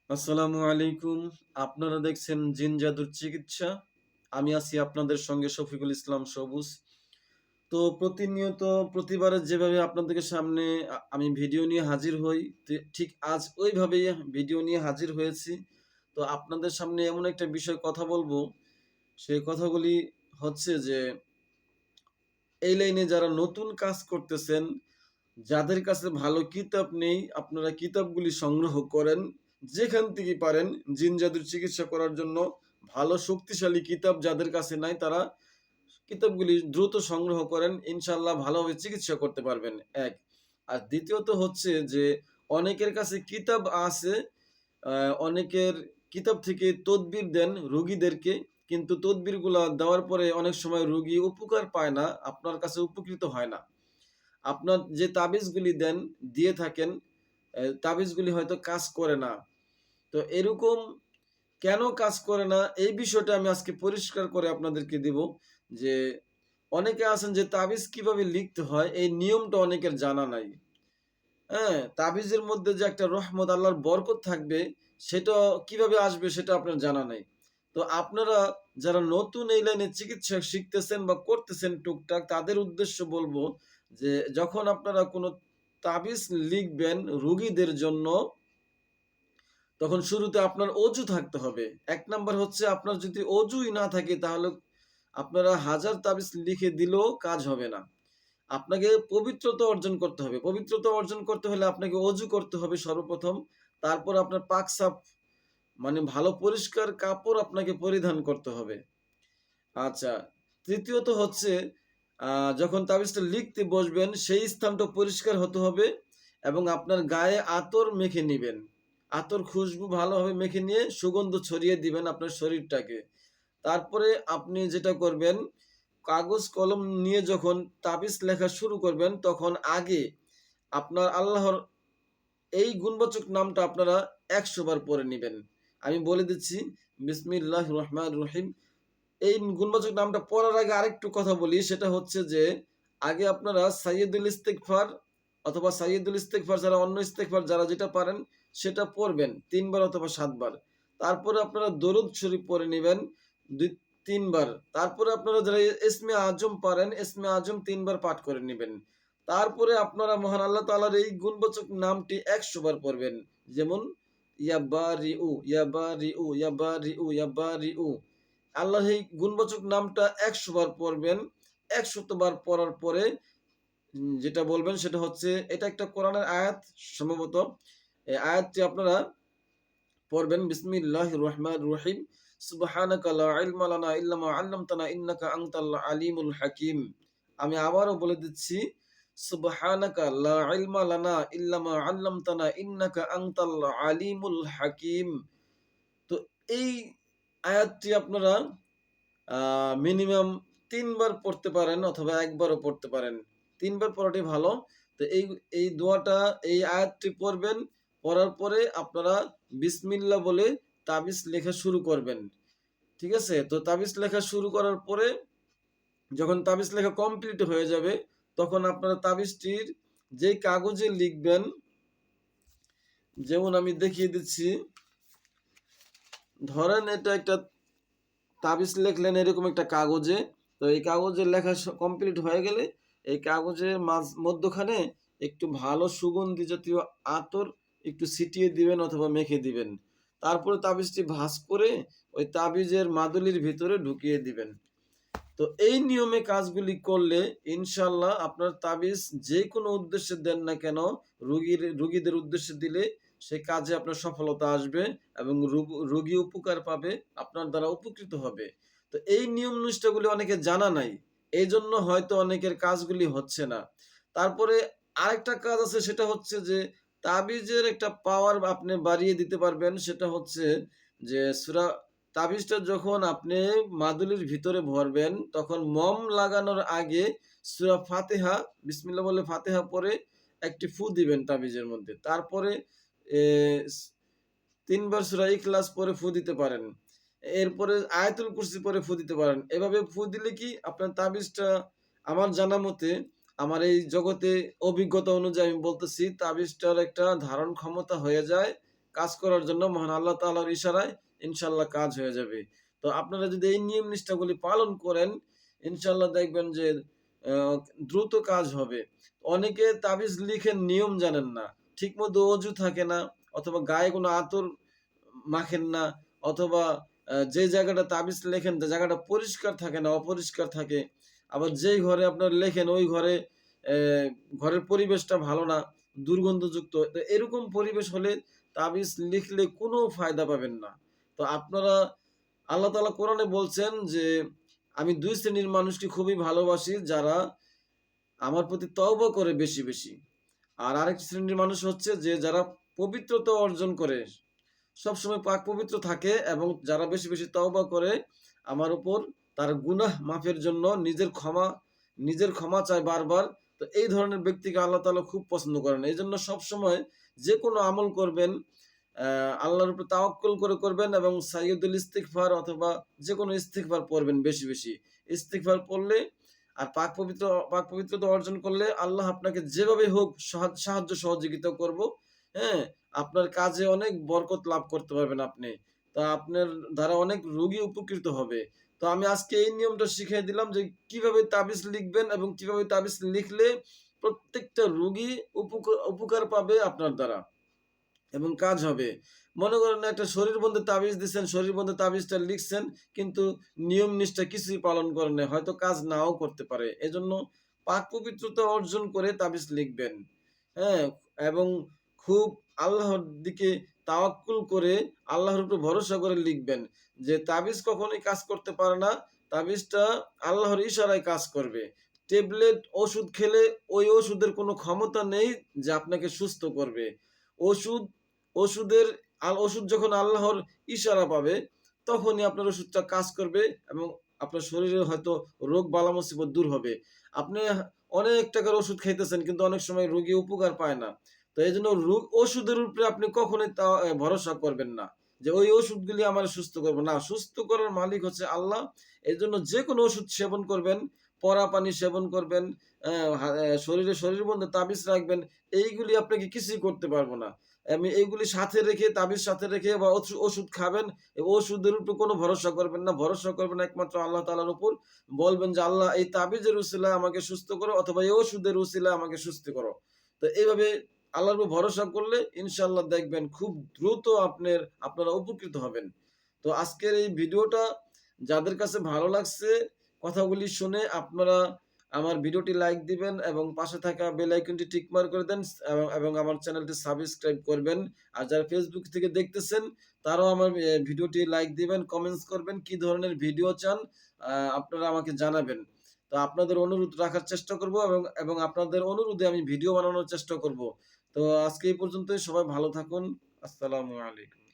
আসসালামু আলাইকুম। আপনারা দেখছেন জিন জাদুর চিকিৎসা। আমি আছি আপনাদের সঙ্গে শফিকুল ইসলাম সবুজ। তো প্রতিনিয়ত প্রতিবারের যেভাবে আপনাদের সামনে আমি ভিডিও নিয়ে হাজির হই, ঠিক আজ ওইভাবেই ভিডিও নিয়ে হাজির হয়েছি। তো আপনাদের সামনে এমন একটা বিষয় কথা বলবো, সেই কথাগুলি হচ্ছে যে এই লাইনে যারা নতুন কাজ করতেছেন, যাদের কাছে ভালো কিতাব নেই, আপনারা কিতাবগুলি সংগ্রহ করেন। যেখান থেকে পারেন জিন জাদুর চিকিৎসা করার জন্য ভালো শক্তিশালী কিতাব যাদের কাছে নাই, তারা কিতাবগুলি দ্রুত সংগ্রহ করেন। ইনশাআল্লাহ ভালোভাবে চিকিৎসা করতে পারবেন, এক। আর দ্বিতীয়ত হচ্ছে যে অনেকের কাছে কিতাব আছে, অনেকের কিতাব থেকে তদবির দেন রোগীদেরকে, কিন্তু তদবিরগুলা দেওয়ার পরে অনেক সময় রোগী উপকার পায় না, আপনার কাছে উপকৃত হয় না। আপনার যে তাবিজগুলি দেন, দিয়ে থাকেন, তাবিজগুলি হয়তো কাজ করে না। তো এরকম কেন কাজ করে না, এই বিষয়টা আমি আজকে পরিষ্কার করে আপনাদেরকে দিব। যে অনেকে আছেন যে তাবিজ কিভাবে লিখতে হয়, এই নিয়মটা অনেকের জানা নাই। হ্যাঁ, তাবিজের মধ্যে যে একটা রহমত, আল্লাহর বরকত থাকবে, সেটা কিভাবে আসবে সেটা আপনার জানা নাই। তো আপনারা যারা নতুন এই লাইনে চিকিৎসা শিখতেছেন বা করতেছেন টুকটাক, তাদের উদ্দেশ্য বলবো যে যখন আপনারা কোনো তাবিজ লিখবেন রুগীদের জন্য, তখন শুরুতে আপনার অজু থাকতে হবে। এক নাম্বার হচ্ছে, আপনার যদি অজুই না থাকে তাহলে আপনারা হাজার তাবিজ লিখে দিলেও কাজ হবে না। আপনাকে পবিত্রতা অর্জন করতে হবে। পবিত্রতা অর্জন করতে হলে আপনাকে অজু করতে হবে সর্বপ্রথম। তারপর আপনার পাক সাফ, মানে ভালো পরিষ্কার কাপড় আপনাকে পরিধান করতে হবে। আচ্ছা, তৃতীয়ত হচ্ছে যখন তাবিজটা লিখতে বসবেন সেই স্থানটা পরিষ্কার হতে হবে এবং আপনার গায়ে আতর মেখে নিবেন। আতর খুশবু ভালোভাবে মেখে নিয়ে সুগন্ধ ছড়িয়ে দিবেন আপনার শরীরটাকে। তারপরে আপনি যেটা করবেন, কাগজ কলম নিয়ে যখন তাবিজ লেখা শুরু করবেন, তখন আগে আপনার আল্লাহর এই গুণবাচক নামটা আপনারা ১০০ বার পড়ে নিবেন। আমি বলে দিচ্ছি, বিসমিল্লাহির রহমানির রহিম। এই গুণবাচক নামটা পড়ার আগে আরেকটু কথা বলি, সেটা হচ্ছে যে আগে আপনারা সাইয়্যিদুল ইস্তিগফার অথবা সাইয়্যিদুল ইস্তিগফার ছাড়া অন্য ইস্তিগফার যারা যেটা পারেন সেটা পড়বেন ৩ বার অথবা ৭ বার। তারপরে আপনারা দরুদ শরীফ পড়ে নিবেন ৩ বার। তারপরে আপনারা যারা ইসমে আজম পারেন, ইসমে আজম ৩ বার পাঠ করে নিবেন। তারপরে আপনারা মহান আল্লাহ তাআলার এই গুণবাচক নামটি ১০০ বার পড়বেন। যেমন ইয়া বারিউ, ইয়া বারিউ, ইয়া বারিউ, ইয়া বারিউ। আল্লাহর এই গুণবাচক নামটা ১০০ বার পড়বেন। ১০০ বার পড়ার পরে যেটা বলবেন সেটা হচ্ছে, এটা একটা কোরআনের আয়াত সম্ভবত। এই আয়াতটি আপনারা পড়বেন, বিসমিল্লাহির রহমানির রহিম। সুবহানাকা লা ইলমা লানা ইল্লা মা আল্লামতানা ইন্নাকা আনতাল আলিমুল হাকিম। আমি আবারও বলে দিচ্ছি, সুবহানাকা লা ইলমা লানা ইল্লা মা আল্লামতানা ইন্নাকা আনতাল আলিমুল হাকিম। তো এই আয়াতটি আপনারা মিনিমাম ৩ বার পড়তে পারেন অথবা ১ বারও পড়তে পারেন। ৩ বার পড়াটাই ভালো। তো এই দোয়াটা, এই আয়াতটি পড়বেন। পড়ার পরে আপনারা বিসমিল্লাহ বলে তাবিজ লেখা শুরু করবেন। ঠিক আছে? তো তাবিজ লেখা শুরু করার পরে যখন তাবিজ লেখা কমপ্লিট হয়ে যাবে, তখন আপনারা তাবিজটির যেই কাগজে লিখবেন, যেমন আমি দেখিয়ে দিচ্ছি। ধরেন এটা একটা তাবিজ লেখলেন এরকম একটা কাগজে। তো এই কাগজে লেখা কমপ্লিট হয়ে গেলে এই কাগজের মধ্যখানে একটু ভালো সুগন্ধি জাতীয় আতর একটু ছিটিয়ে দিবেন অথবা মেখে দিবেন। তারপরে তাবিজটি ভাঁজ করে ওই তাবিজের মাদুলির ভিতরে ঢুকিয়ে দিবেন। তো এই নিয়মে কাজগুলি করলে ইনশাল্লাহ আপনার তাবিজ যে কোনো উদ্দেশ্যে দেন না কেন, রুগীদের উদ্দেশ্যে দিলে সে কাজে আপনার সফলতা আসবে এবং রোগী উপকার পাবে, আপনার দ্বারা উপকৃত হবে। তো এই নিয়ম নিষ্ঠাগুলি অনেকে জানা নাই, এই জন্য হয়তো অনেকের কাজগুলি হচ্ছে না। তারপরে আরেকটা কাজ আছে, সেটা হচ্ছে যে তাবিজের একটা পাওয়ার আপনি বাড়িয়ে দিতে পারবেন। সেটা হচ্ছে যে তাবিজটা যখন আপনি মাদুলির ভিতরে ভরবেন, তখন মম লাগানোর আগে সূরা ফাতিহা, বিসমিল্লাহ বলে ফাতিহা পড়ে একটি ফু দিবেন তাবিজের মধ্যে। তারপরে এ ৩ বার সূরা ইখলাস পড়ে ফু দিতে পারেন। এরপরে আয়াতুল কুরসি পড়ে ফু দিতে পারেন। এভাবে ফু দিলে কি আপনার তাবিজটা, আমার জানা মতে, আমার এই জগতে অভিজ্ঞতা অনুযায়ী আমি বলতেছি, তাবিজটার একটা ধারণ ক্ষমতা হয়ে যায়, কাজ করার জন্য মহান আল্লাহ তাআলার ইশারায় ইনশাআল্লাহ কাজ হয়ে যাবে। তো আপনারা যদি এই নিয়ম নিষ্ঠাগুলি পালন করেন, ইনশাআল্লাহ দেখবেন যে আ দ্রুত কাজ হবে। অনেকে তাবিজ লিখেন নিয়ম জানেন না। ঠিকমতো অজু থাকে না অথবা গায়ে কোনো আতর মাখেন না অথবা যে জায়গাটা তাবিজ লেখেন যে জায়গাটা পরিষ্কার থাকে না, অপরিষ্কার থাকে। আবার যেই ঘরে আপনার লেখেন ওই ঘরে ঘরের পরিবেশটা ভালো না, দুর্গন্ধযুক্ত। তো এরকম পরিবেশ হলে তাবিজ লিখলে কোনো ফায়দা পাবেন না। তো আপনারা আল্লাহ তাআলা কোরআনে বলছেন যে, "আমি ২ শ্রেণীর মানুষকে খুবই ভালোবাসি যারা আমার প্রতি তওবা করে বেশি, বেশি।" আর আরেক শ্রেণীর মানুষ হচ্ছে যে যারা পবিত্রতা অর্জন করে, সবসময় পাক পবিত্র থাকে এবং যারা বেশি, বেশি তওবা করে আমার উপর তার গুনাহ মাফের জন্য নিজের ক্ষমা চায় বারবার। তো এই ধরনের ব্যক্তিকে আল্লাহ তাআলা খুব পছন্দ করেন। এজন্য সবসময় যেকোনো আমল করবেন আল্লাহর উপর তাওয়াক্কুল করে করবেন এবং সাইয়্যিদুল ইস্তিগফার অথবা যেকোনো ইস্তিগফার পড়বেন বেশি, বেশি। ইস্তিগফার পড়লে আর পাক পবিত্রতা অর্জন করলে আল্লাহ আপনাকে যেভাবে হোক সাহায্য সহযোগিতা করব। হ্যাঁ? আপনার কাজে অনেক বরকত লাভ করতে পারবেন আপনি। তা আপনার দ্বারা অনেক রোগী উপকৃত হবে। তো আমি আজকে এই নিয়মটা শিখিয়ে দিলাম যে কিভাবে তাবিজ লিখবেন এবং কিভাবে তাবিজ লিখলে প্রত্যেকটা রোগী উপকার পাবে আপনার দ্বারা। এবং কাজ হবে। মনে করেন একটা শরীরবন্ধে তাবিজ দিছেন, শরীরবন্ধে তাবিজটা লিখছেন কিন্তু নিয়ম নিষ্ঠা কিছুই পালন করেন নাই। হয়তো কাজ নাও করতে পারে। এজন্য পাক পবিত্রতা অর্জন করে তাবিজ লিখবেন। হ্যাঁ? এবং খুব আল্লাহর দিকে তাওয়াক্কুল করে আল্লাহর উপর ভরসা করে লিখবেন। যে তাবিজ কখনোই কাজ করতে পারে না। তাবিজটা আল্লাহর ইশারায় কাজ করবে। ট্যাবলেট ওষুধ খেলে ওই ওষুধের কোনো ক্ষমতা নেই যে আপনাকে সুস্থ করবে। ওষুধ ওষুধের ওষুধ যখন আল্লাহর ইশারা পাবে, তখনই আপনার ওষুধটা কাজ করবে এবং আপনার শরীরে হয়তো রোগ বালা মুসিবত দূর হবে। আপনি অনেক টাকার ওষুধ খাইতেছেন কিন্তু অনেক সময় রোগী উপকার পায় না। তো এজন্য ওষুধের উপরে আপনি কখনোই ভরসা করবেন না। যে ওই ওষুধগুলি আমারে সুস্থ করবে। না, সুস্থ করার মালিক হচ্ছে আল্লাহ। এজন্য যেকোনো ওষুধ সেবন করবেন, পরা পানি সেবন করবেন, শরীরের মধ্যে তাবিজ রাখবেন। এইগুলি আপনাকে কিছুই করতে পারব না। আমি এইগুলি সাথে রেখে তাবিজ সাথে রেখে বা ওষুধ খাবেন। এই ওষুধের উপর কোনো ভরসা করবেন না। ভরসা করবেন একমাত্র আল্লাহ তাআলার উপর। বলবেন যে, "আল্লাহ এই তাবিজের উসিলায় আমাকে সুস্থ করো অথবা এই ওষুধের উসিলায় আমাকে সুস্থ করো।" তো এইভাবে আল্লাহর উপর ভরসা করলে ইনশাআল্লাহ দেখবেন খুব দ্রুত আপনারা উপকৃত হবেন। তো আজকের এই ভিডিওটা যাদের কাছে ভালো লাগছে কথাগুলি শুনে আপনারা আমার ভিডিওটি লাইক দিবেন এবং পাশে থাকা বেল আইকনটি টিক মার্ক করে দেন এবং আমার চ্যানেলটি সাবস্ক্রাইব করবেন। আর যারা ফেসবুক থেকে দেখতেছেন তারাও আমার ভিডিওটি লাইক দিবেন, কমেন্টস করবেন কি ধরনের ভিডিও চান আপনারা আমাকে জানাবেন। তো আপনাদের অনুরোধ রাখার চেষ্টা করব এবং আপনাদের অনুরোধে আমি ভিডিও বানানোর চেষ্টা করব। তো আজকে এই পর্যন্তই। সবাই ভালো থাকুন। আসসালামু আলাইকুম।